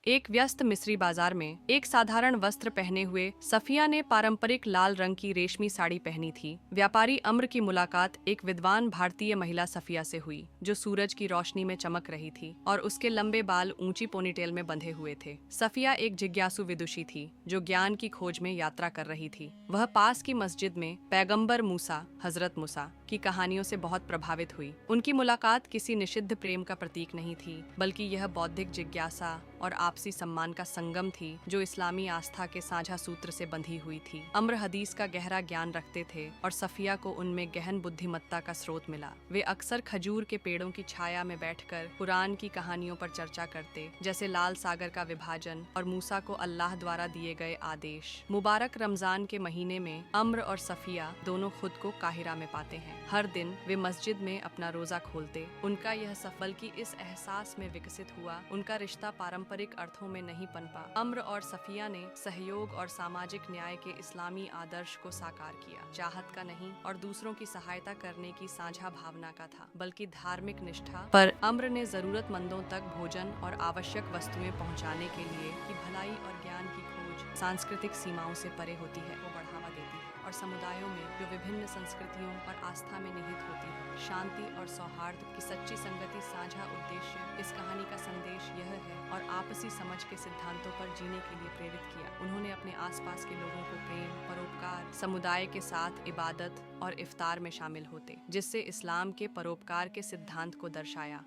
एक व्यस्त मिस्री बाजार में एक साधारण वस्त्र पहने हुए सफिया ने पारंपरिक लाल रंग की रेशमी साड़ी पहनी थी। व्यापारी अम्र की मुलाकात एक विद्वान भारतीय महिला सफिया से हुई, जो सूरज की रोशनी में चमक रही थी और उसके लंबे बाल ऊंची पोनीटेल में बंधे हुए थे। सफिया एक जिज्ञासु विदुषी थी, जो ज्ञान की खोज में यात्रा कर रही थी। वह पास की मस्जिद में पैगंबर मूसा, हजरत मूसा की कहानियों से बहुत प्रभावित हुई। उनकी मुलाकात किसी निषिद्ध प्रेम का प्रतीक नहीं थी, बल्कि यह बौद्धिक जिज्ञासा और आपसी सम्मान का संगम थी, जो इस्लामी आस्था के साझा सूत्र से बंधी हुई थी। अम्र हदीस का गहरा ज्ञान रखते थे और सफिया को उनमें गहन बुद्धिमत्ता का स्रोत मिला। वे अक्सर खजूर के पेड़ों की छाया में बैठकर कुरान की कहानियों पर चर्चा करते, जैसे लाल सागर का विभाजन और मूसा को अल्लाह द्वारा दिए गए आदेश। मुबारक रमजान के महीने में अम्र और सफिया दोनों खुद को काहिरा में पाते हैं। हर दिन वे मस्जिद में अपना रोजा खोलते। उनका यह सफल की इस एहसास में विकसित हुआ। उनका रिश्ता पारंपरिक अर्थों में नहीं पनपा। अम्र और सफिया ने सहयोग और सामाजिक न्याय के इस्लामी आदर्श को साकार किया। चाहत का नहीं और दूसरों की सहायता करने की साझा भावना का था, बल्कि धार्मिक निष्ठा पर। अम्र ने जरूरतमंदों तक भोजन और आवश्यक वस्तुएं पहुंचाने के लिए कि भलाई और ज्ञान की खोज सांस्कृतिक सीमाओं से परे होती है, वो बढ़ावा देती है। और समुदायों में जो विभिन्न संस्कृतियों और आस्था में निहित होती है, शांति और सौहार्द की सच्ची संगति साझा उद्देश्य। इस कहानी का संदेश यह है और आपसी समझ के सिद्धांतों पर जीने के लिए प्रेरित किया। उन्होंने अपने आसपास के लोगों को प्रेम, परोपकार, समुदाय के साथ इबादत और इफ्तार में शामिल होते, जिससे इस्लाम के परोपकार के सिद्धांत को दर्शाया।